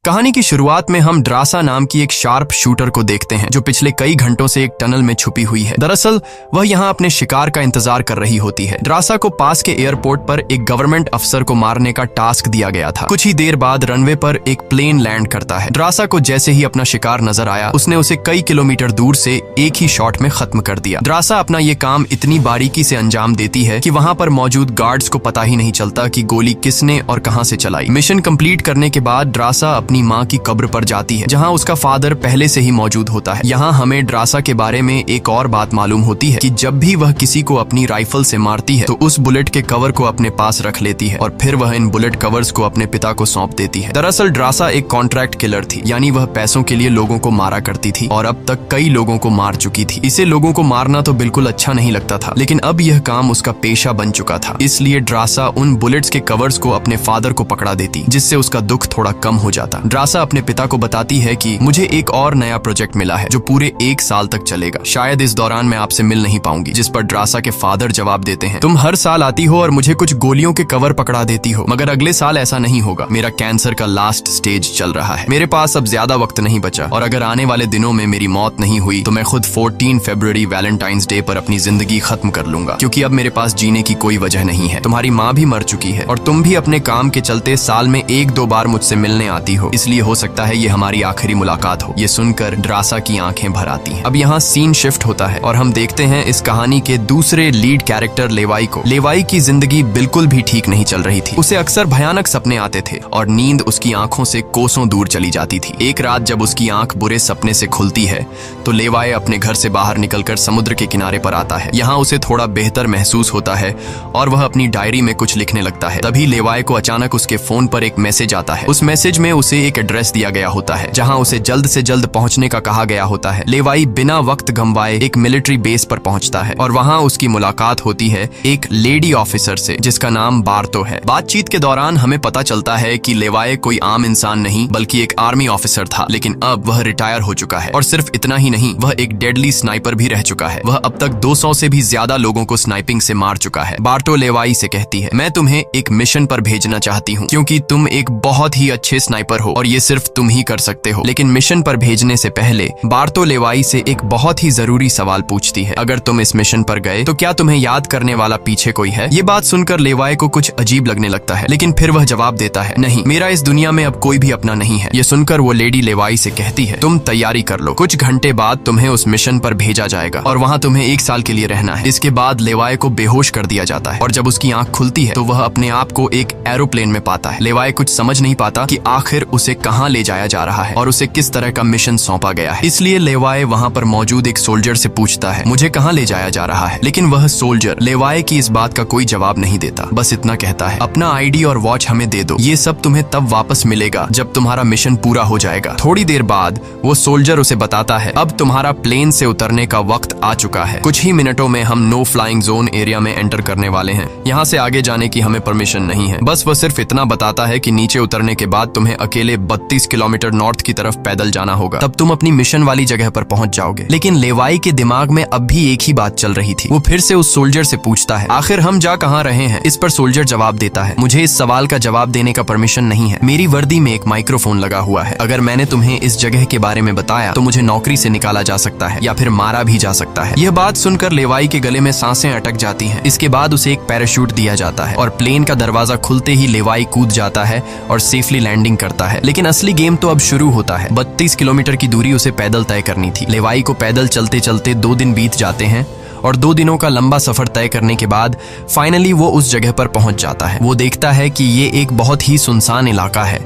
कहानी की शुरुआत में हम ड्रासा नाम की एक शार्प शूटर को देखते हैं जो पिछले कई घंटों से एक टनल में छुपी हुई है। दरअसल वह यहाँ अपने शिकार का इंतजार कर रही होती है। ड्रासा को पास के एयरपोर्ट पर एक गवर्नमेंट अफसर को मारने का टास्क दिया गया था। कुछ ही देर बाद रनवे पर एक प्लेन लैंड करता है। ड्रासा को जैसे ही अपना शिकार नजर आया उसने उसे कई किलोमीटर दूर से एक ही शॉट में खत्म कर दिया। ड्रासा अपना ये काम इतनी बारीकी से अंजाम देती है कि वहाँ पर मौजूद गार्ड्स को पता ही नहीं चलता कि गोली किसने और कहाँ से चलाई। मिशन कंप्लीट करने के बाद ड्रासा अपनी माँ की कब्र पर जाती है जहाँ उसका फादर पहले से ही मौजूद होता है। यहाँ हमें ड्रासा के बारे में एक और बात मालूम होती है कि जब भी वह किसी को अपनी राइफल से मारती है तो उस बुलेट के कवर को अपने पास रख लेती है और फिर वह इन बुलेट कवर्स को अपने पिता को सौंप देती है। दरअसल ड्रासा एक कॉन्ट्रैक्ट किलर थी, यानी वह पैसों के लिए लोगों को मारा करती थी और अब तक कई लोगों को मार चुकी थी। इसे लोगों को मारना तो बिल्कुल अच्छा नहीं लगता था, लेकिन अब यह काम उसका पेशा बन चुका था। इसलिए ड्रासा उन बुलेट्स के कवर्स को अपने फादर को पकड़ा देती, जिससे उसका दुख थोड़ा कम हो जाता। ड्रासा अपने पिता को बताती है कि मुझे एक और नया प्रोजेक्ट मिला है जो पूरे 1 साल तक चलेगा। शायद इस दौरान मैं आपसे मिल नहीं पाऊंगी। जिस पर ड्रासा के फादर जवाब देते हैं, तुम हर साल आती हो और मुझे कुछ गोलियों के कवर पकड़ा देती हो, मगर अगले साल ऐसा नहीं होगा। मेरा कैंसर का लास्ट स्टेज चल रहा है, मेरे पास अब ज्यादा वक्त नहीं बचा और अगर आने वाले दिनों में मेरी मौत नहीं हुई तो मैं खुद 14 फरवरी वैलेंटाइंस डे पर अपनी जिंदगी खत्म कर लूंगा, क्योंकि अब मेरे पास जीने की कोई वजह नहीं है। तुम्हारी माँ भी मर चुकी है और तुम भी अपने काम के चलते साल में 1-2 बार मुझसे मिलने आती हो, इसलिए हो सकता है ये हमारी आखिरी मुलाकात हो। ये सुनकर ड्रासा की आंखें भर आती हैं। अब यहाँ सीन शिफ्ट होता है और हम देखते हैं इस कहानी के दूसरे लीड कैरेक्टर लेवाई को। लेवाई की जिंदगी बिल्कुल भी ठीक नहीं चल रही थी। उसे अक्सर भयानक सपने आते थे और नींद उसकी आंखों से कोसों दूर चली जाती थी। एक रात जब उसकी आंख बुरे सपने से खुलती है तो लेवाई अपने घर से बाहर निकलकर समुद्र के किनारे पर आता है। यहाँ उसे थोड़ा बेहतर महसूस होता है और वह अपनी डायरी में कुछ लिखने लगता है। तभी लेवाई को अचानक उसके फोन पर एक मैसेज आता है। उस मैसेज में उसे एक एड्रेस दिया गया होता है जहाँ उसे जल्द से जल्द पहुंचने का कहा गया होता है। लेवाई बिना वक्त गंवाए एक मिलिट्री बेस पर पहुंचता है और वहां उसकी मुलाकात होती है एक लेडी ऑफिसर से जिसका नाम बार्तो है। बातचीत के दौरान हमें पता चलता है कि लेवाई कोई आम इंसान नहीं बल्कि एक आर्मी ऑफिसर था, लेकिन अब वह रिटायर हो चुका है और सिर्फ इतना ही नहीं, वह एक डेडली स्नाइपर भी रह चुका है। वह अब तक 200 से भी ज्यादा लोगों को स्नाइपिंग से मार चुका है। बार्तो लेवाई से कहती है, मैं तुम्हें एक मिशन पर भेजना चाहती हूँ क्योंकि तुम एक बहुत ही अच्छे स्नाइपर हो और ये सिर्फ तुम ही कर सकते हो। लेकिन मिशन पर भेजने से पहले बार्तो लेवाई से एक बहुत ही जरूरी सवाल पूछती है, अगर तुम इस मिशन पर गए तो क्या तुम्हें याद करने वाला पीछे कोई है? ये बात सुनकर लेवाई को कुछ अजीब लगने लगता है, लेकिन फिर वह जवाब देता है, नहीं, मेरा इस दुनिया में अब कोई भी अपना नहीं है। ये सुनकर वो लेडी लेवाई से कहती है, तुम तैयारी कर लो, कुछ घंटे बाद तुम्हें उस मिशन पर भेजा जाएगा और वहाँ तुम्हें 1 साल के लिए रहना है। इसके बाद लेवाई को बेहोश कर दिया जाता है और जब उसकी आंख खुलती है तो वह अपने आप को एक एरोप्लेन में पाता है। लेवाई कुछ समझ नहीं पाता कि आखिर उसे कहाँ ले जाया जा रहा है और उसे किस तरह का मिशन सौंपा गया है। इसलिए लेवाई वहाँ पर मौजूद एक सोल्जर से पूछता है, मुझे कहाँ ले जाया जा रहा है? लेकिन वह सोल्जर लेवाई की इस बात का कोई जवाब नहीं देता, बस इतना कहता है, अपना आईडी और वॉच हमें दे दो, ये सब तुम्हें तब वापस मिलेगा जब तुम्हारा मिशन पूरा हो जाएगा। थोड़ी देर बाद वो सोल्जर उसे बताता है, अब तुम्हारा प्लेन से उतरने का वक्त आ चुका है। कुछ ही मिनटों में हम नो फ्लाइंग जोन एरिया में एंटर करने वाले हैं। यहाँ से आगे जाने की हमें परमिशन नहीं है। बस वह सिर्फ इतना बताता है कि नीचे उतरने के बाद तुम्हें अकेले 32 किलोमीटर नॉर्थ की तरफ पैदल जाना होगा, तब तुम अपनी मिशन वाली जगह पर पहुंच जाओगे। लेकिन लेवाई के दिमाग में अब भी एक ही बात चल रही थी। वो फिर से उस सोल्जर से पूछता है, आखिर हम जा कहाँ रहे हैं? इस पर सोल्जर जवाब देता है, मुझे इस सवाल का जवाब देने का परमिशन नहीं है। मेरी वर्दी में एक माइक्रोफोन लगा हुआ है। अगर मैंने तुम्हें इस जगह के बारे में बताया तो मुझे नौकरी से निकाला जा सकता है या फिर मारा भी जा सकता है। यह बात सुनकर लेवाई के गले में सांसें अटक जाती हैं। इसके बाद उसे एक पैराशूट दिया जाता है और प्लेन का दरवाजा खुलते ही लेवाई कूद जाता है और सेफली लैंडिंग करता है। लेकिन असली गेम तो अब शुरू होता है। 32 किलोमीटर की दूरी उसे पैदल तय करनी थी। लेवाई को पैदल चलते चलते 2 दिन बीत जाते हैं और 2 दिनों का लंबा सफर तय करने के बाद फाइनली वो उस जगह पर पहुंच जाता है। वो देखता है कि ये एक बहुत ही सुनसान इलाका है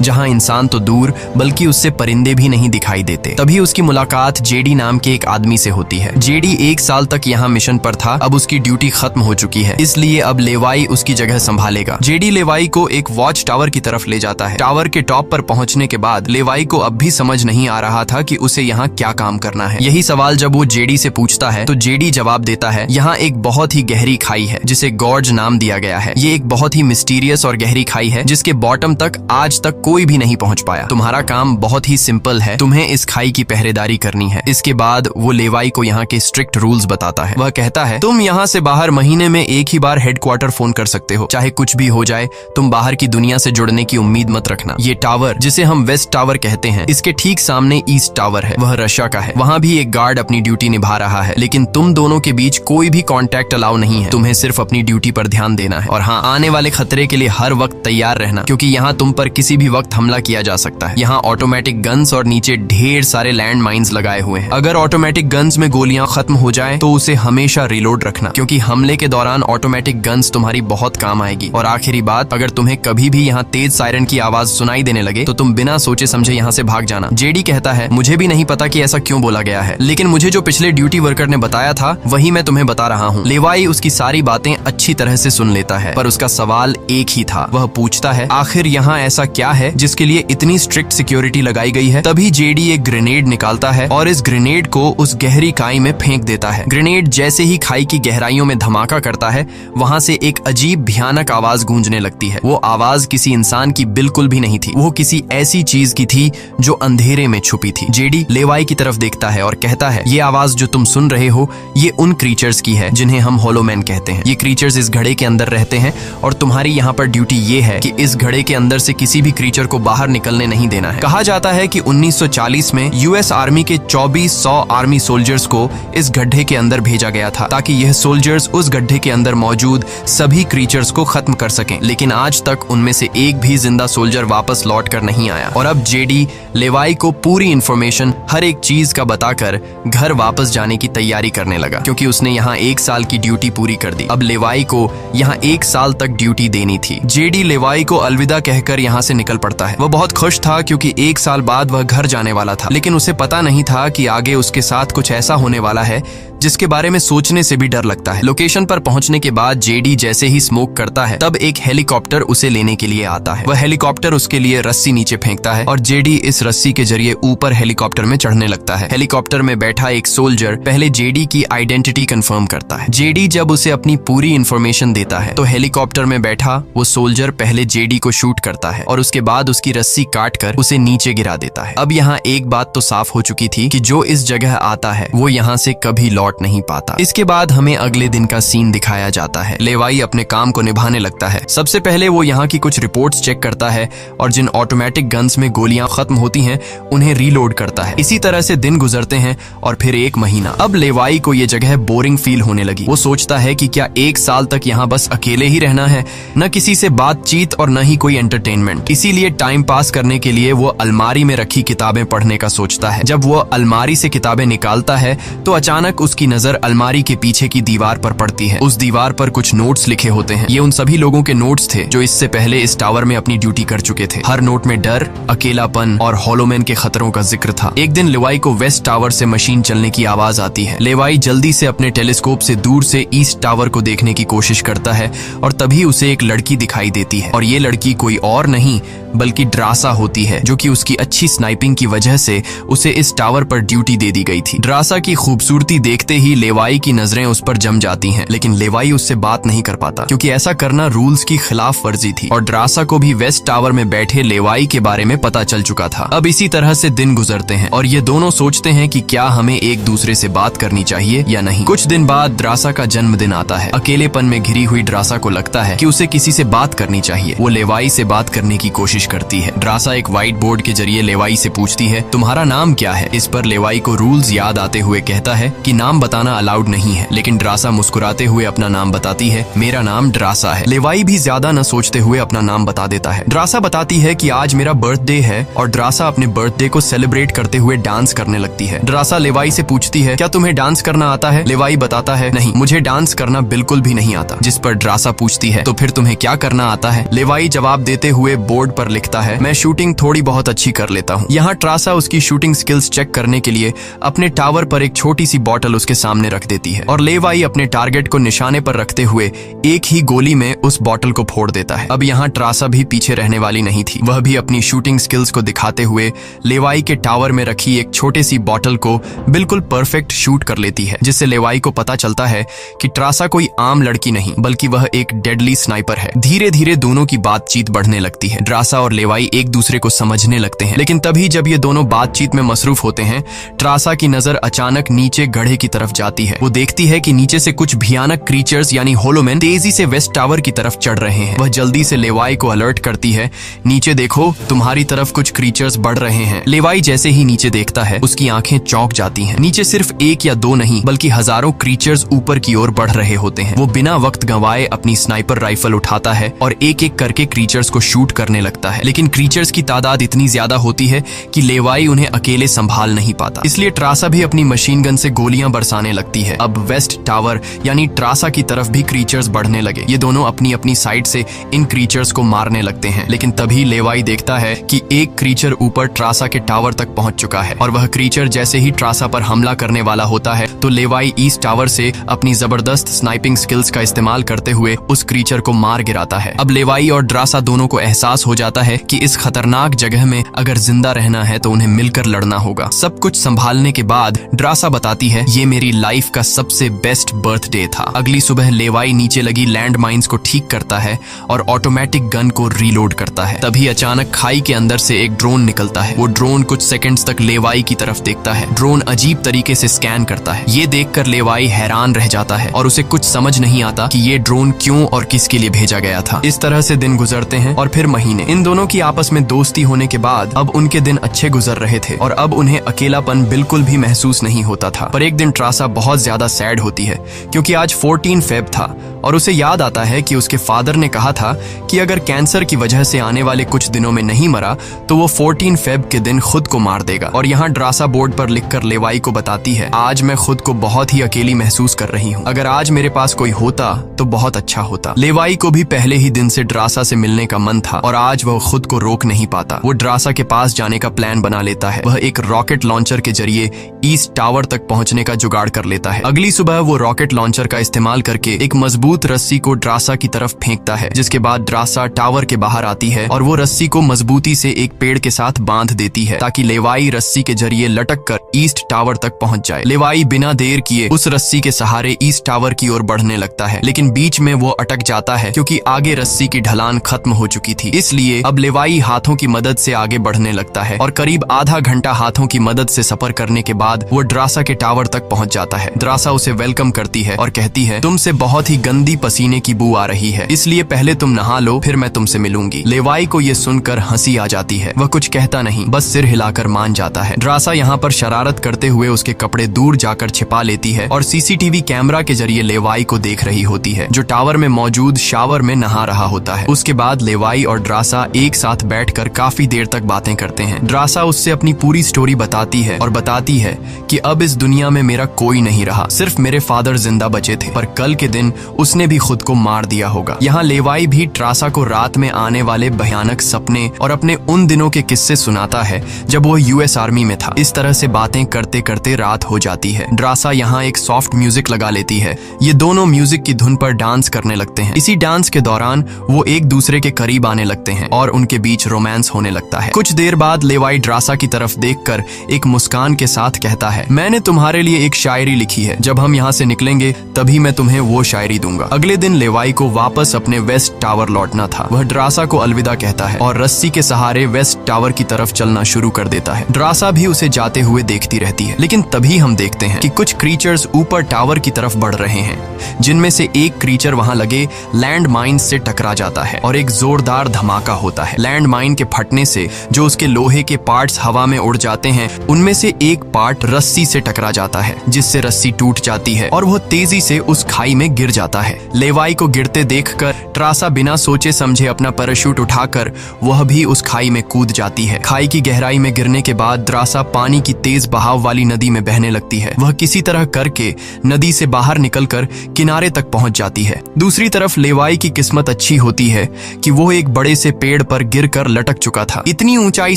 जहां इंसान तो दूर बल्कि उससे परिंदे भी नहीं दिखाई देते। तभी उसकी मुलाकात जेडी नाम के एक आदमी से होती है। जेडी 1 साल तक यहाँ मिशन पर था, अब उसकी ड्यूटी खत्म हो चुकी है, इसलिए अब लेवाई उसकी जगह संभालेगा। जेडी लेवाई को एक वॉच टावर की तरफ ले जाता है। टावर के टॉप पर पहुंचने के बाद लेवाई को अब भी समझ नहीं आ रहा था कि उसे यहाँ क्या काम करना है। यही सवाल जब वो जेडी से पूछता है तो जेडी जवाब देता है, यहाँ एक बहुत ही गहरी खाई है जिसे गॉर्ज नाम दिया गया है। ये एक बहुत ही मिस्टीरियस और गहरी खाई है जिसके बॉटम तक आज तक कोई भी नहीं पहुंच पाया। तुम्हारा काम बहुत ही सिंपल है, तुम्हें इस खाई की पहरेदारी करनी है। इसके बाद वो लेवाई को यहाँ के स्ट्रिक्ट रूल्स बताता है। वह कहता है, तुम यहाँ से बाहर महीने में एक ही बार हेडक्वार्टर फोन कर सकते हो, चाहे कुछ भी हो जाए। तुम बाहर की दुनिया से जुड़ने की उम्मीद मत रखना। ये टावर, जिसे हम वेस्ट टावर कहते हैं, इसके ठीक सामने ईस्ट टावर है, वह रशिया का है। वहाँ भी एक गार्ड अपनी ड्यूटी निभा रहा है, लेकिन तुम दोनों के बीच कोई भी कॉन्टैक्ट अलाउ नहीं है। तुम्हें सिर्फ अपनी ड्यूटी पर ध्यान देना है और हाँ, आने वाले खतरे के लिए हर वक्त तैयार रहना, क्योंकि यहाँ तुम पर किसी भी वक्त हमला किया जा सकता है। यहाँ ऑटोमेटिक गन्स और नीचे ढेर सारे लैंड माइन्स लगाए हुए हैं। अगर ऑटोमेटिक गन्स में गोलियां खत्म हो जाए तो उसे हमेशा रिलोड रखना, क्योंकि हमले के दौरान ऑटोमेटिक गन्स तुम्हारी बहुत काम आएगी। और आखिरी बात, अगर तुम्हें कभी भी यहाँ तेज सायरन की आवाज सुनाई देने लगे तो तुम बिना सोचे समझे यहाँ से भाग जाना। जेडी कहता है, मुझे भी नहीं पता कि ऐसा क्यों बोला गया है, लेकिन मुझे जो पिछले ड्यूटी वर्कर ने बताया था वही मैं तुम्हें बता रहा हूँ। लेवाई उसकी सारी बातें अच्छी तरह से सुन लेता है, पर उसका सवाल एक ही था। वह पूछता है, आखिर यहाँ ऐसा क्या है जिसके लिए इतनी स्ट्रिक्ट सिक्योरिटी लगाई गई है? तभी जेडी एक ग्रेनेड निकालता है और इस ग्रेनेड को उस गहरी खाई में फेंक देता है। ग्रेनेड जैसे ही खाई की गहराइयों में धमाका करता है, वहाँ से एक अजीब भयानक आवाज गूंजने लगती है। वो आवाज किसी इंसान की बिल्कुल भी नहीं थी, वो किसी ऐसी चीज की थी जो अंधेरे में छुपी थी। जेडी लेवाई की तरफ देखता है और कहता है, ये आवाज जो तुम सुन रहे हो, ये उन क्रीचर्स की है जिन्हें हम होलोमैन कहते हैं। ये क्रीचर्स इस घड़े के अंदर रहते हैं और तुम्हारी यहाँ पर ड्यूटी ये है कि इस घड़े के अंदर से किसी भी क्रीचर को बाहर निकलने नहीं देना है। कहा जाता है कि 1940 में यूएस आर्मी के 2400 आर्मी सोल्जर्स को इस गड्ढे के अंदर भेजा गया था, ताकि यह सोल्जर्स उस गड्ढे के अंदर मौजूद सभी क्रीचर्स को खत्म कर सकें। लेकिन आज तक उनमें से एक भी जिंदा सोल्जर वापस लौट कर नहीं आया। और अब जेडी लेवाई को पूरी इंफॉर्मेशन, हर एक चीज का बताकर घर वापस जाने की तैयारी करने लगा, क्योंकि उसने यहाँ 1 साल की ड्यूटी पूरी कर दी। अब लेवाई को यहाँ 1 साल तक ड्यूटी देनी थी। जेडी लेवाई को अलविदा कहकर यहाँ से निकल पड़ता है। वह बहुत खुश था क्योंकि 1 साल बाद वह घर जाने वाला था, लेकिन उसे पता नहीं था कि आगे उसके साथ कुछ ऐसा होने वाला है जिसके बारे में सोचने से भी डर लगता है। लोकेशन पर पहुंचने के बाद जेडी जैसे ही स्मोक करता है, तब एक हेलीकॉप्टर उसे लेने के लिए आता है। वह हेलीकॉप्टर उसके लिए रस्सी नीचे फेंकता है और जेडी इस रस्सी के जरिए ऊपर हेलीकॉप्टर में चढ़ने लगता है। हेलीकॉप्टर में बैठा एक सोल्जर पहले जेडी की आइडेंटिटी कंफर्म करता है। जेडी जब उसे अपनी पूरी इंफॉर्मेशन देता है तो हेलीकॉप्टर में बैठा वो सोल्जर पहले जेडी को शूट करता है और उसके बाद उसकी रस्सी काट कर उसे नीचे गिरा देता है। अब यहाँ एक बात तो साफ हो चुकी थी कि जो इस जगह आता है वो यहाँ से कभी लौट नहीं पाता। इसके बाद हमें अगले दिन का सीन दिखाया जाता है। लेवाई अपने काम को निभाने लगता है। सबसे पहले वो यहाँ की कुछ रिपोर्ट्स चेक करता है और जिन ऑटोमेटिक गन्स में गोलियां खत्म होती हैं उन्हें रीलोड करता है। इसी तरह से दिन गुजरते हैं और फिर 1 महीना। अब लेवाई को ये जगह बोरिंग फील होने लगी। वो सोचता है कि क्या 1 साल तक यहाँ बस अकेले ही रहना है, न किसी से बातचीत और न ही कोई एंटरटेनमेंट। इसीलिए टाइम पास करने के लिए वो अलमारी में रखी किताबें पढ़ने का सोचता है। जब वो अलमारी से किताबें निकालता है तो अचानक उसकी नजर अलमारी के पीछे की दीवार पर पड़ती है। उस दीवार पर कुछ नोट्स लिखे होते हैं। ये उन सभी लोगों के नोट्स थे जो इससे पहले इस टावर में अपनी ड्यूटी कर चुके थे। हर नोट में डर, अकेलापन और होलोमैन के खतरों का जिक्र था। एक दिन लेवाई को वेस्ट टावर से मशीन चलने की आवाज आती है। लेवाई जल्दी से अपने टेलीस्कोप से दूर से ईस्ट टावर को देखने की कोशिश करता है और तभी उसे एक लड़की दिखाई देती है और ये लड़की कोई और नहीं बल्कि ड्रासा होती है, जो कि उसकी अच्छी स्नाइपिंग की वजह से उसे इस टावर पर ड्यूटी दे दी गई थी। ड्रासा की खूबसूरती देखते ही लेवाई की नजरें उस पर जम जाती हैं, लेकिन लेवाई उससे बात नहीं कर पाता क्योंकि ऐसा करना रूल्स की खिलाफ वर्जी थी और ड्रासा को भी वेस्ट टावर में बैठे लेवाई के बारे में पता चल चुका था। अब इसी तरह से दिन गुजरते हैं और ये दोनों सोचते हैं कि क्या हमें एक दूसरे से बात करनी चाहिए या नहीं। कुछ दिन बाद ड्रासा का जन्मदिन आता है। अकेलेपन में घिरी हुई ड्रासा को लगता है कि उसे किसी से बात करनी चाहिए। वो लेवाई से बात करने की कोशिश करती है। ड्रासा एक व्हाइट बोर्ड के जरिए लेवाई से पूछती है, तुम्हारा नाम क्या है? इस पर लेवाई को रूल्स याद आते हुए कहता है कि नाम बताना अलाउड नहीं है, लेकिन ड्रासा मुस्कुराते हुए अपना नाम बताती है, मेरा नाम ड्रासा है। लेवाई भी ज्यादा न सोचते हुए अपना नाम बता देता है। ड्रासा बताती है कि आज मेरा बर्थडे है और ड्रासा अपने बर्थडे को सेलिब्रेट करते हुए डांस करने लगती है। ड्रासा लेवाई से पूछती है, क्या तुम्हें डांस करना आता है? लेवाई बताता है, नहीं, मुझे डांस करना बिल्कुल भी नहीं आता। जिस पर ड्रासा पूछती है, तो फिर तुम्हें क्या करना आता है? लेवाई जवाब देते हुए बोर्ड पर लिखता है, मैं शूटिंग थोड़ी बहुत अच्छी कर लेता हूँ। यहाँ ट्रासा उसकी शूटिंग स्किल्स चेक करने के लिए अपने टावर पर एक छोटी सी बॉटल उसके सामने रख देती है और लेवाई अपने टारगेट को निशाने पर रखते हुए एक ही गोली में उस बॉटल को फोड़ देता है। अब यहाँ ट्रासा भी पीछे रहने वाली नहीं थी। वह भी अपनी शूटिंग स्किल्स को दिखाते हुए लेवाई के टावर में रखी एक छोटे सी बॉटल को बिल्कुल परफेक्ट शूट कर लेती है, जिससे लेवाई को पता चलता है कि ट्रासा कोई आम लड़की नहीं बल्कि वह एक डेडली स्नाइपर है। धीरे धीरे दोनों की बातचीत बढ़ने लगती है। ट्रासा और लेवाई एक दूसरे को समझने लगते हैं, लेकिन तभी जब ये दोनों बातचीत में मसरूफ होते हैं, ट्रासा की नजर अचानक नीचे गड्ढे की तरफ जाती है। वो देखती है कि नीचे से कुछ भयानक क्रीचर्स यानी होलोमैन तेजी से वेस्ट टावर की तरफ चढ़ रहे हैं। वह जल्दी से लेवाई को अलर्ट करती है, नीचे देखो, तुम्हारी तरफ कुछ क्रीचर्स बढ़ रहे हैं। लेवाई जैसे ही नीचे देखता है, उसकी आंखें चौंक जाती हैं। नीचे सिर्फ एक या दो नहीं बल्कि हजारों क्रीचर्स ऊपर की ओर बढ़ रहे होते हैं। वो बिना वक्त गंवाए अपनी स्नाइपर राइफल उठाता है और एक एक करके क्रीचर्स को शूट करने लगता है, लेकिन क्रीचर्स की तादाद इतनी ज्यादा होती है कि लेवाई उन्हें अकेले संभाल नहीं पाता। इसलिए ट्रासा भी अपनी मशीन गन से गोलियां बरसाने लगती है। अब वेस्ट टावर यानी ट्रासा की तरफ भी क्रीचर्स बढ़ने लगे। ये दोनों अपनी अपनी साइड से इन क्रीचर्स को मारने लगते हैं, लेकिन तभी लेवाई देखता है कि एक क्रीचर ऊपर ट्रासा के टावर तक पहुंच चुका है और वह क्रीचर जैसे ही ट्रासा पर हमला करने वाला होता है तो लेवाई ईस्ट टावर से अपनी जबरदस्त स्नाइपिंग स्किल्स का इस्तेमाल करते हुए उस क्रीचर को मार गिराता है। अब लेवाई और ट्रासा दोनों को एहसास हो जाता है कि इस खतरनाक जगह में अगर जिंदा रहना है तो उन्हें मिलकर लड़ना होगा। सब कुछ संभालने के बाद ट्रासा बताती है, ये मेरी लाइफ का सबसे बेस्ट बर्थडे था। अगली सुबह लेवाई नीचे लगी लैंड माइंस को ठीक करता है और ऑटोमेटिक गन को रीलोड करता है। तभी अचानक खाई के अंदर से एक ड्रोन निकलता है। वो ड्रोन कुछ सेकंड्स तक लेवाई की तरफ देखता है। ड्रोन अजीब तरीके से स्कैन करता है। ये देखकर लेवाई हैरान रह जाता है और उसे कुछ समझ नहीं आता कि ये ड्रोन क्यों और किसके लिए भेजा गया था। इस तरह से दिन गुजरते हैं और फिर महीने। इन दोनों की आपस में दोस्ती होने के बाद अब उनके दिन अच्छे गुजर रहे थे और अब उन्हें अकेलापन बिल्कुल भी महसूस नहीं होता था। पर एक दिन ट्रासा बहुत ज्यादा सैड होती है क्योंकि आज 14 फेब था और उसे याद आता है कि उसके फादर ने कहा था कि अगर कैंसर की वजह से आने वाले कुछ दिनों में नहीं मरा तो वो 14 फेब के दिन खुद को मार देगा। और यहाँ ट्रासा बोर्ड पर लिखकर लेवाई को बताती है, आज मैं खुद को बहुत ही अकेली महसूस कर रही हूँ। अगर आज मेरे पास कोई होता तो बहुत अच्छा होता। लेवाई को भी पहले ही दिन से ट्रासा से मिलने का मन था और आज वह खुद को रोक नहीं पाता। वो ट्रासा के पास जाने का प्लान बना लेता है। वह एक रॉकेट लॉन्चर के जरिए ईस्ट टावर तक पहुंचने का जुगाड़ कर लेता है। अगली सुबह वो रॉकेट लॉन्चर का इस्तेमाल करके एक मजबूत रस्सी को ट्रासा की तरफ फेंकता है, जिसके बाद ट्रासा टावर के बाहर आती है और वो रस्सी को मजबूती से एक पेड़ के साथ बांध देती है ताकि लेवाई रस्सी के जरिए लटक कर ईस्ट टावर तक पहुंच जाए। लेवाई बिना देर किए उस रस्सी के सहारे ईस्ट टावर की ओर बढ़ने लगता है, लेकिन बीच में वो अटक जाता है क्योंकि आगे रस्सी की ढलान खत्म हो चुकी थी। इसलिए अब लेवाई हाथों की मदद से आगे बढ़ने लगता है और करीब आधा घंटा हाथों की मदद से सफर करने के बाद वो ट्रासा के टावर तक पहुंच जाता है। ट्रासा उसे वेलकम करती है और कहती है, तुमसे बहुत ही गंदी पसीने की बू आ रही है, इसलिए पहले तुम नहा लो, फिर मैं तुमसे मिलूंगी। लेवाई को ये सुनकर हंसी आ जाती है। वह कुछ कहता नहीं, बस सिर हिलाकर मान जाता है। ट्रासा यहाँ पर शरारत करते हुए उसके कपड़े दूर जाकर छिपा लेती है और सीसीटीवी कैमरा के जरिए लेवाई को देख रही होती है, जो टावर में मौजूद शावर में नहा रहा होता है। उसके बाद लेवाई और ट्रासा एक साथ बैठकर काफी देर तक बातें करते हैं। ट्रासा उससे अपनी पूरी स्टोरी बताती है और बताती है कि अब इस दुनिया में मेरा कोई नहीं रहा, सिर्फ मेरे फादर जिंदा बचे थे, पर कल के दिन उसने भी खुद को मार दिया होगा। यहाँ लेवाई भी ट्रासा को रात में आने वाले भयानक सपने और अपने उन दिनों के किस्से सुनाता है जब वो यूएस आर्मी में था। इस तरह से बातें करते करते रात हो जाती है। ट्रासा यहाँ एक सॉफ्ट म्यूजिक लगा लेती है। ये दोनों म्यूजिक की धुन पर डांस करने लगते हैं। इसी डांस के दौरान वो एक दूसरे के करीब आने लगते हैं और उनके बीच रोमांस होने लगता है। कुछ देर बाद लेवाई ट्रासा की तरफ देखकर एक मुस्कान के साथ कहता है, मैंने तुम्हारे लिए एक शायरी लिखी है, जब हम यहाँ से निकलेंगे तभी मैं तुम्हें वो शायरी दूंगा। अगले दिन लेवाई को वापस अपने वेस्ट टावर लौटना था। वह ट्रासा को अलविदा कहता है और रस्सी के सहारे वेस्ट टावर की तरफ चलना शुरू कर देता है। ट्रासा भी उसे जाते हुए देखती रहती है, लेकिन तभी हम देखते हैं कि कुछ क्रीचर्स ऊपर टावर की तरफ बढ़ रहे हैं, जिनमें से एक क्रीचर वहां लगे लैंड माइन से टकरा जाता है और एक जोरदार धमाका होता है। लैंड माइन के फटने से जो उसके लोहे के पार्ट्स हवा में उड़ जाते हैं, उनमें से एक पार्ट रस्सी से टकरा जाता है, जिससे रस्सी टूट जाती है और वह तेजी से उस खाई में गिर जाता है। है। लेवाई को गिरते देखकर ट्रासा बिना सोचे समझे अपना पैराशूट उठाकर वह भी उस खाई में कूद जाती है। खाई की गहराई में गिरने के बाद द्रासा पानी की तेज बहाव वाली नदी में बहने लगती है। वह किसी तरह करके नदी से बाहर निकलकर किनारे तक पहुंच जाती है। दूसरी तरफ लेवाई की किस्मत अच्छी होती है कि वो एक बड़े से पेड़ पर गिरकर लटक चुका था। इतनी ऊंचाई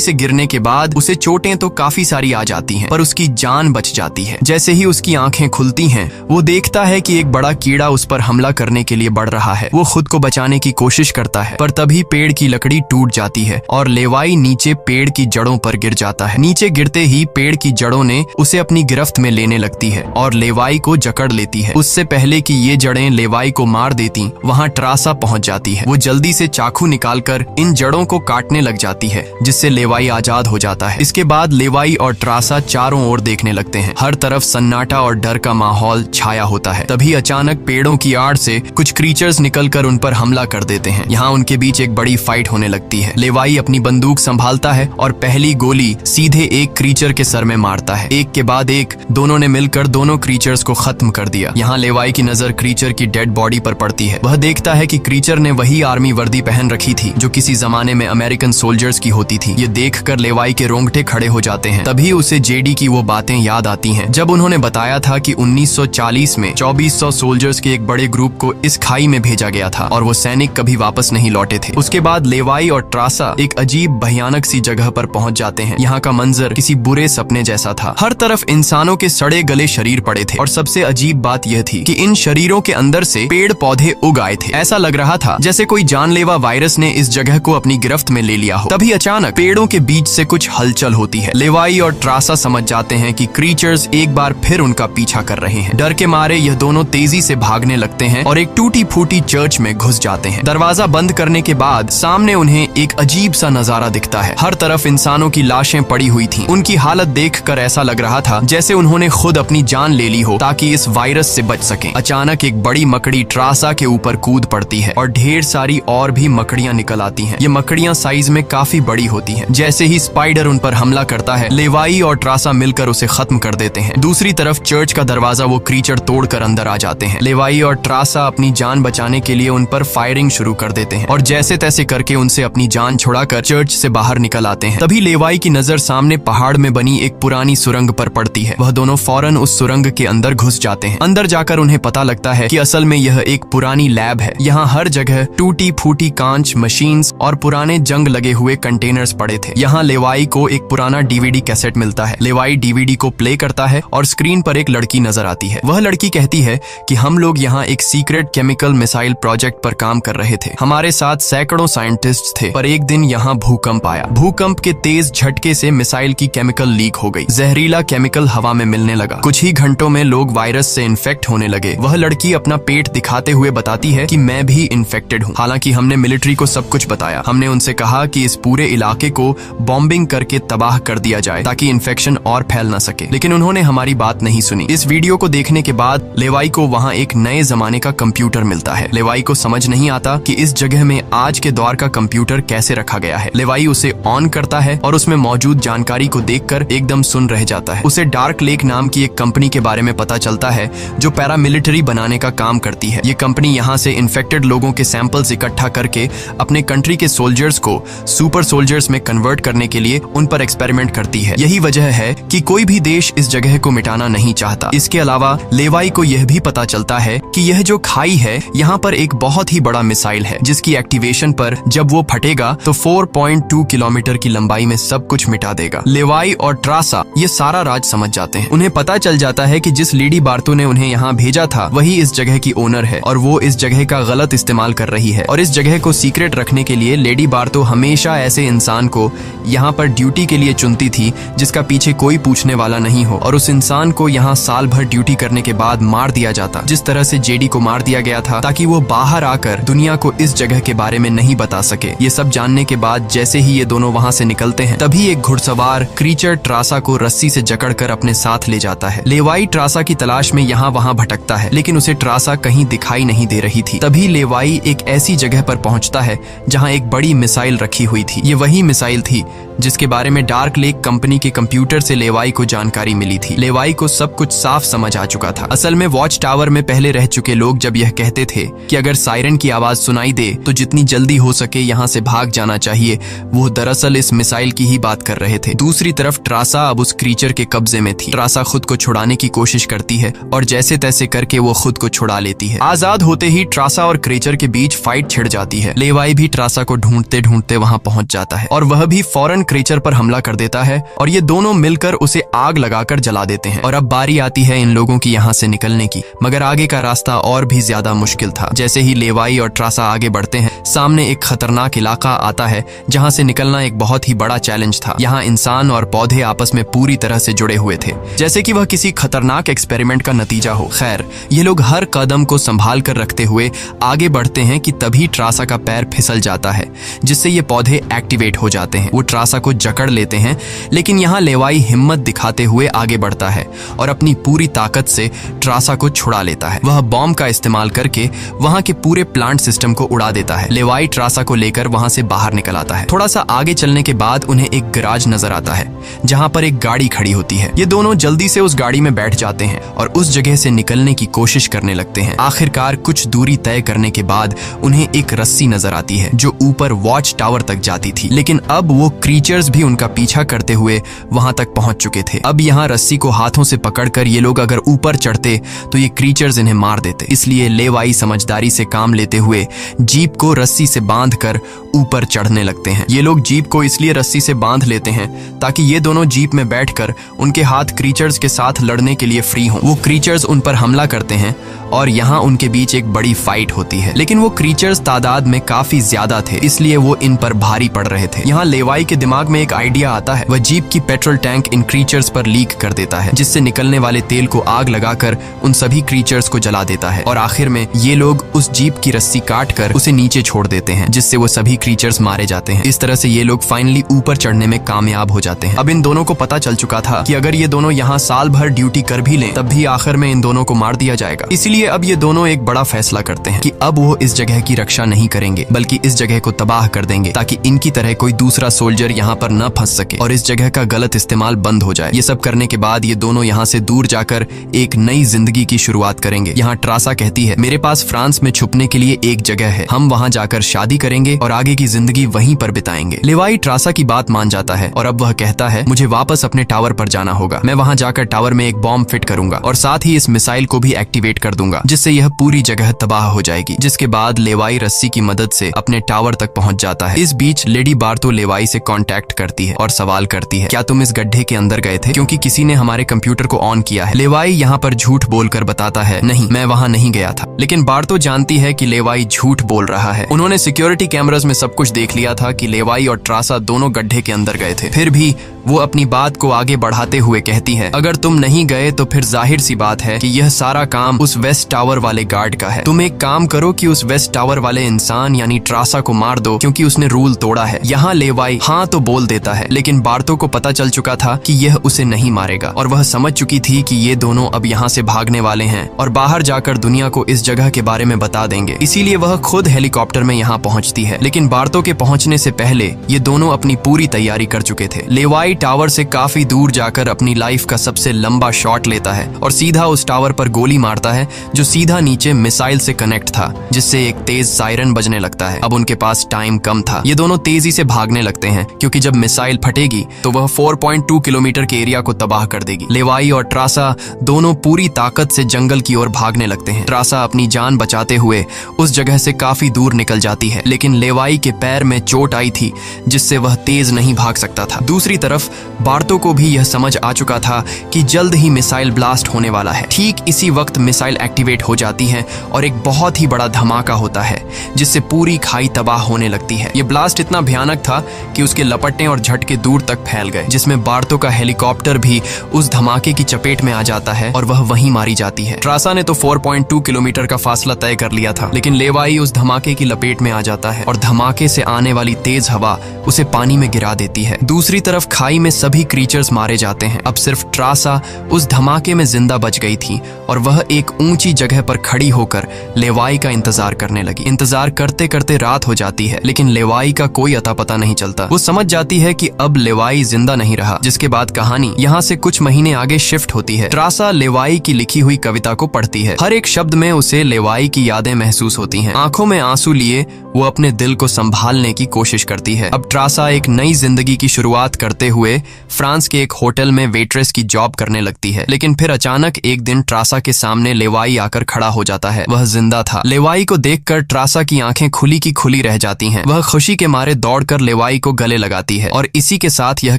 से गिरने के बाद उसे चोटें तो काफी सारी आ जाती हैं, पर उसकी जान बच जाती है। जैसे ही उसकी आंखें खुलती हैं, वो देखता है कि एक बड़ा कीड़ा उस पर हमला करने के लिए बढ़ रहा है। वो खुद को बचाने की कोशिश करता है, पर तभी पेड़ की लकड़ी टूट जाती है और लेवाई नीचे पेड़ की जड़ों पर गिर जाता है। नीचे गिरते ही पेड़ की जड़ों ने उसे अपनी गिरफ्त में लेने लगती है और लेवाई को जकड़ लेती है। उससे पहले कि ये जड़ें लेवाई को मार देती, वहाँ ट्रासा पहुंच जाती है। वो जल्दी से चाकू निकालकर इन जड़ों को काटने लग जाती है, जिससे लेवाई आजाद हो जाता है। इसके बाद लेवाई और ट्रासा चारों ओर देखने लगते हैं। हर तरफ सन्नाटा और डर का माहौल छाया होता है। तभी अचानक पेड़ों की आड़ से कुछ क्रीचर्स निकलकर उन पर हमला कर देते हैं। यहाँ उनके बीच एक बड़ी फाइट होने लगती है। लेवाई अपनी बंदूक संभालता है और पहली गोली सीधे एक क्रीचर के सर में मारता है। एक के बाद एक दोनों ने मिलकर दोनों क्रीचर्स को खत्म कर दिया। यहाँ लेवाई की नजर क्रीचर की डेड बॉडी पर पड़ती है। वह देखता है कि क्रीचर ने वही आर्मी वर्दी पहन रखी थी जो किसी जमाने में अमेरिकन सोल्जर्स की होती थी। ये देखकर लेवाई के रोंगटे खड़े हो जाते हैं। तभी उसे जेडी की वो बातें याद आती हैं जब उन्होंने बताया था कि 1940 में 2400 सोल्जर्स के एक बड़े ग्रुप को इस खाई में भेजा गया था और वो सैनिक कभी वापस नहीं लौटे थे। उसके बाद लेवाई और ट्रासा एक अजीब भयानक सी जगह पर पहुंच जाते हैं। यहाँ का मंजर किसी बुरे सपने जैसा था। हर तरफ इंसानों के सड़े गले शरीर पड़े थे और सबसे अजीब बात यह थी कि इन शरीरों के अंदर से पेड़ पौधे उग आए थे। ऐसा लग रहा था जैसे कोई जानलेवा वायरस ने इस जगह को अपनी गिरफ्त में ले लिया हो। तभी अचानक पेड़ों के बीच से कुछ हलचल होती है। लेवाई और ट्रासा समझ जाते हैं कि क्रीचर्स एक बार फिर उनका पीछा कर रहे हैं। डर के मारे यह दोनों तेजी से भागने लगते हैं और एक टूटी फूटी चर्च में घुस जाते हैं। दरवाजा बंद करने के बाद सामने उन्हें एक अजीब सा नजारा दिखता है। हर तरफ इंसानों की लाशें पड़ी हुई थीं। उनकी हालत देखकर ऐसा लग रहा था जैसे उन्होंने खुद अपनी जान ले ली हो ताकि इस वायरस से बच सकें। अचानक एक बड़ी मकड़ी ट्रासा के ऊपर कूद पड़ती है और ढेर सारी और भी मकड़ियां निकल आती हैं। ये मकड़ियां साइज में काफी बड़ी होती हैं। जैसे ही स्पाइडर उन पर हमला करता है, लेवाई और ट्रासा मिलकर उसे खत्म कर देते हैं। दूसरी तरफ चर्च का दरवाजा वो क्रीचर तोड़कर अंदर आ जाते हैं। लेवाई और ट्रासा अपनी जान बचाने के लिए उन पर फायरिंग शुरू कर देते हैं और जैसे तैसे करके उनसे अपनी जान छुड़ाकर चर्च से बाहर निकल आते हैं। तभी लेवाई की नजर सामने पहाड़ में बनी एक पुरानी सुरंग पर पड़ती है। वह दोनों फौरन उस सुरंग के अंदर घुस जाते हैं। अंदर जाकर उन्हें पता लगता है कि असल में यह एक पुरानी लैब है। यहाँ हर जगह टूटी फूटी कांच, मशीन्स और पुराने जंग लगे हुए कंटेनर्स पड़े थे। यहाँ लेवाई को एक पुराना डीवीडी कैसेट मिलता है। लेवाई डीवीडी को प्ले करता है और स्क्रीन पर एक लड़की नजर आती है। वह लड़की कहती है कि हम लोग यहाँ एक सीक्रेट केमिकल मिसाइल प्रोजेक्ट पर काम कर रहे थे। हमारे साथ सैकड़ों साइंटिस्ट थे, पर एक दिन यहाँ भूकंप आया। भूकंप के तेज झटके से मिसाइल की केमिकल लीक हो गई। जहरीला केमिकल हवा में मिलने लगा। कुछ ही घंटों में लोग वायरस से इन्फेक्ट होने लगे। वह लड़की अपना पेट दिखाते हुए बताती है कि मैं भी इन्फेक्टेड हूँ। हालांकि हमने मिलिट्री को सब कुछ बताया। हमने उनसे कहा कि इस पूरे इलाके को बॉम्बिंग करके तबाह कर दिया जाए ताकि इन्फेक्शन और फैल न सके, लेकिन उन्होंने हमारी बात नहीं सुनी। इस वीडियो को देखने के बाद लेवाई को वहाँ एक नए जमाने का कंप्यूटर मिलता है। लेवाई को समझ नहीं आता कि इस जगह में आज के दौर का कंप्यूटर कैसे रखा गया है। लेवाई उसे ऑन करता है और उसमें मौजूद जानकारी को देखकर एकदम सुन रह जाता है। उसे डार्क लेक नाम की एक कंपनी के बारे में पता चलता है जो पैरामिलिट्री बनाने का काम करती है। ये कंपनी यहाँ से इन्फेक्टेड लोगों के सैंपल्स इकट्ठा करके अपने कंट्री के सोल्जर्स को सुपर सोल्जर्स में कन्वर्ट करने के लिए उन पर एक्सपेरिमेंट करती है। यही वजह है कि कोई भी देश इस जगह को मिटाना नहीं चाहता। इसके अलावा लेवाई को यह भी पता चलता है कि यह जो खाई है, यहाँ पर एक बहुत ही बड़ा मिसाइल है जिसकी एक्टिवेशन पर जब वो फटेगा तो 4.2 किलोमीटर की लंबाई में सब कुछ मिटा देगा। लेवाई और ट्रासा ये सारा राज समझ जाते हैं। उन्हें पता चल जाता है कि जिस लेडी बार्तो ने उन्हें यहाँ भेजा था वही इस जगह की ओनर है और वो इस जगह का गलत इस्तेमाल कर रही है। और इस जगह को सीक्रेट रखने के लिए लेडी बार्तो हमेशा ऐसे इंसान को यहाँ पर ड्यूटी के लिए चुनती थी जिसका पीछे कोई पूछने वाला नहीं हो, और उस इंसान को यहाँ साल भर ड्यूटी करने के बाद मार दिया जाता, जिस तरह से जेडी को मार दिया गया था ताकि वो बाहर आकर दुनिया को इस जगह के बारे में नहीं बता सके। ये सब जानने के बाद जैसे ही ये दोनों वहाँ से निकलते हैं, तभी एक घुड़सवार क्रीचर ट्रासा को रस्सी से जकड़कर अपने साथ ले जाता है। लेवाई ट्रासा की तलाश में यहाँ वहाँ भटकता है, लेकिन उसे ट्रासा कहीं दिखाई नहीं दे रही थी। तभी लेवाई एक ऐसी जगह पर पहुंचता है जहाँ एक बड़ी मिसाइल रखी हुई थी। ये वही मिसाइल थी जिसके बारे में डार्क लेक कंपनी के कंप्यूटर से लेवाई को जानकारी मिली थी। लेवाई को सब कुछ साफ समझ आ चुका था। असल में वॉच टावर में पहले रह चुके लोग जब यह कहते थे कि अगर सायरन की आवाज सुनाई दे तो जितनी जल्दी हो सके यहाँ से भाग जाना चाहिए, वो दरअसल इस मिसाइल की ही बात कर रहे थे। दूसरी तरफ ट्रासा अब उस क्रीचर के कब्जे में थी। ट्रासा खुद को छुड़ाने की कोशिश करती है और जैसे तैसे करके वो खुद को छुड़ा लेती है। आजाद होते ही ट्रासा और क्रीचर के बीच फाइट छिड़ जाती है। लेवाई भी ट्रासा को ढूंढते ढूंढते वहां पहुंच जाता है और वह भी फौरन क्रीचर पर हमला कर देता है और ये दोनों मिलकर उसे आग लगाकर जला देते हैं। और अब बारी आती है इन लोगों की यहाँ से निकलने की, मगर आगे का रास्ता और भी ज्यादा मुश्किल था। जैसे ही लेवाई और ट्रासा आगे बढ़ते हैं, सामने एक खतरनाक इलाका आता है जहाँ से निकलना एक बहुत ही बड़ा चैलेंज था। यहाँ इंसान और पौधे आपस में पूरी तरह से जुड़े हुए थे, जैसे कि वह किसी खतरनाक एक्सपेरिमेंट का नतीजा हो। खैर, ये लोग हर कदम को संभाल कर रखते हुए आगे बढ़ते हैं कि तभी ट्रासा का पैर फिसल जाता है, जिससे ये पौधे एक्टिवेट हो जाते हैं। वो ट्रासा को जकड़ लेते हैं, लेकिन यहाँ लेवाई हिम्मत दिखाते हुए आगे बढ़ता है और अपनी पूरी ताकत से ट्रासा को छुड़ा लेता है। वह बॉम्ब का इस्तेमाल करके वहां के पूरे प्लांट सिस्टम को उड़ा देता है। लेवाई ट्रासा को लेकर वहां से बाहर निकल आता है। थोड़ा सा आगे चलने के बाद उन्हें एक गैराज नजर आता है जहां पर एक गाड़ी खड़ी होती है। ये दोनों जल्दी से उस गाड़ी में बैठ जाते हैं और उस जगह से निकलने की कोशिश करने लगते हैं। आखिरकार कुछ दूरी तय करने के बाद उन्हें एक रस्सी नजर आती है जो ऊपर वॉच टावर तक जाती थी, लेकिन अब वो क्रीचर्स भी उनका पीछा करते हुए वहां तक पहुंच चुके थे। अब यहाँ रस्सी को हाथों से पकड़कर ये लोग अगर ऊपर चढ़ते तो ये क्रीचर्स इन्हें मार देते। इसलिए लेवाई समझदारी से काम लेते हुए जीप को रस्सी से बांधकर ऊपर चढ़ने लगते हैं। ये लोग जीप को इसलिए रस्सी से बांध लेते हैं ताकि ये दोनों जीप में बैठकर उनके हाथ क्रीचर्स के साथ लड़ने के लिए फ्री हों। वो क्रीचर्स उन पर हमला करते हैं और यहाँ उनके बीच एक बड़ी फाइट होती है, लेकिन वो क्रीचर्स तादाद में काफी ज्यादा थे, इसलिए वो इन पर भारी पड़ रहे थे। यहाँ लेवाई के दिमाग में एक आइडिया आता है। वह जीप की पेट्रोल टैंक इन क्रीचर्स पर लीक कर देता है, जिससे निकलने वाले तेल को आग लगाकर उन सभी क्रीचर्स को जला देता है और आखिर में ये लोग उस जीप की रस्सी काट कर उसे नीचे छोड़ देते हैं, जिससे वो सभी क्रीचर्स मारे जाते हैं। इस तरह से ये लोग फाइनली ऊपर चढ़ने में कामयाब हो जाते हैं। अब इन दोनों को पता चल चुका था कि अगर ये दोनों यहाँ साल भर ड्यूटी कर भी लें तब भी आखिर में इन दोनों को मार दिया जाएगा। इसलिए अब ये दोनों एक बड़ा फैसला करते हैं कि अब वो इस जगह की रक्षा नहीं करेंगे, बल्कि इस जगह को तबाह कर देंगे ताकि इनकी तरह कोई दूसरा सोल्जर यहाँ पर न फंस सके और इस जगह का गलत इस्तेमाल बंद हो जाए। ये सब करने के बाद ये दोनों यहाँ से दूर जाकर एक नई जिंदगी की शुरुआत करेंगे। यहाँ ट्रासा कहती है, मेरे पास फ्रांस में छुपने के लिए एक जगह है, हम वहाँ जाकर शादी करेंगे और आगे की जिंदगी वहीं पर बिताएंगे। लेवाई ट्रासा की बात मान जाता है और अब वह कहता है, मुझे वापस अपने टावर पर जाना होगा। मैं वहाँ जाकर टावर में एक बॉम्ब फिट करूंगा और साथ ही इस मिसाइल को भी एक्टिवेट कर दूंगा, जिससे यह पूरी जगह तबाह हो जाएगी। जिसके बाद लेवाई रस्सी की मदद से अपने टावर तक पहुंच जाता है। इस बीच लेडी बार्तो लेवाई से कांटेक्ट करती है और सवाल करती है, क्या तुम इस गड्ढे के अंदर गए थे, क्योंकि किसी ने हमारे कंप्यूटर को ऑन किया है। लेवाई यहाँ पर झूठ बोलकर बताता है, नहीं, मैं वहाँ नहीं गया था। लेकिन बार्तो जानती है कि लेवाई झूठ बोल रहा है। उन्होंने सिक्योरिटी कैमरास में सब कुछ देख लिया था कि लेवाई और ट्रासा दोनों गड्ढे के अंदर गए थे। फिर भी वो अपनी बात को आगे बढ़ाते हुए कहती है, अगर तुम नहीं गए तो फिर जाहिर सी बात है कि यह सारा काम उस वेस्ट टावर वाले गार्ड का है। तुम एक काम करो कि उस वेस्ट टावर वाले इंसान यानी ट्रासा को मार दो, क्योंकि उसने रूल तोड़ा है। यहाँ लेवाई हाँ तो बोल देता है, लेकिन बार्तो को पता चल चुका था कि यह उसे नहीं मारेगा और वह समझ चुकी थी कि ये दोनों अब यहाँ से भागने वाले हैं और बाहर जाकर दुनिया को इस जगह के बारे में बता देंगे। इसीलिए वह खुद हेलीकॉप्टर में यहाँ पहुँचती है। लेकिन बार्तो के पहुँचने से पहले ये दोनों अपनी पूरी तैयारी कर चुके थे। लेवाई टावर से काफी दूर जाकर अपनी लाइफ का सबसे लंबा शॉट लेता है और सीधा उस टावर पर गोली मारता है जो सीधा नीचे मिसाइल से कनेक्ट था, जिससे एक तेज सायरन बजने लगता है। अब उनके पास टाइम कम था। ये दोनों तेजी से भागने लगते हैं क्योंकि जब मिसाइल फटेगी तो वह 4.2 किलोमीटर के एरिया को तबाह कर देगी। लेवाई और ट्रासा दोनों पूरी ताकत से जंगल की ओर भागने लगते हैं। ट्रासा अपनी जान बचाते हुए उस जगह से काफी दूर निकल जाती है, लेकिन लेवाई के पैर में चोट आई थी जिससे वह तेज नहीं भाग सकता था। दूसरी तरफ बार्तो को भी यह समझ आ चुका था कि जल्द ही मिसाइल ब्लास्ट होने वाला है। ठीक इसी वक्त मिसाइल एक्टिवेट हो जाती है और एक बहुत ही बड़ा धमाका होता है जिससे पूरी खाई तबाह होने लगती है। ये ब्लास्ट इतना भयानक था कि उसके लपटने और झटके दूर तक फैल गए, जिसमें बार्तो का हेलीकॉप्टर भी उस धमाके की चपेट में आ जाता है और वह वहीं मारी जाती है। ट्रासा ने तो 4.2 किलोमीटर का फासला तय कर लिया था, लेकिन लेवाई उस धमाके की लपेट में आ जाता है और धमाके से आने वाली तेज हवा उसे पानी में गिरा देती है। दूसरी तरफ खाई में सभी क्रीचर्स मारे जाते हैं। अब सिर्फ ट्रासा उस धमाके में जिंदा बच गई थी और वह एक ऊंची जगह पर खड़ी होकर लेवाई का इंतजार करने लगी। इंतजार करते करते रात हो जाती है, लेकिन लेवाई का कोई अता पता नहीं चलता। वो समझ जाती है कि अब लेवाई जिंदा नहीं रहा, जिसके बाद कहानी यहाँ से कुछ महीने आगे शिफ्ट होती है। ट्रासा लेवाई की लिखी हुई कविता को पढ़ती है। हर एक एक शब्द में उसे लेवाई की यादें महसूस होती हैं। आंखों में आंसू लिए वो अपने दिल को संभालने की कोशिश करती है। अब ट्रासा एक नई जिंदगी की शुरुआत करते हुए फ्रांस के एक होटल में वेट्रेस की जॉब करने लगती है। लेकिन फिर अचानक एक दिन ट्रासा के सामने लेवाई आकर खड़ा हो जाता है। वह जिंदा था। लेवाई को देखकर ट्रासा की आंखें खुली की खुली रह जाती हैं। वह खुशी के मारे दौड़कर लेवाई को गले लगाती है और इसी के साथ यह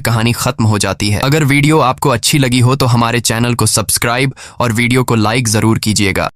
कहानी खत्म हो जाती है। अगर वीडियो आपको अच्छी लगी हो तो हमारे चैनल को सब्सक्राइब और वीडियो को लाइक जरूर कीजिएगा।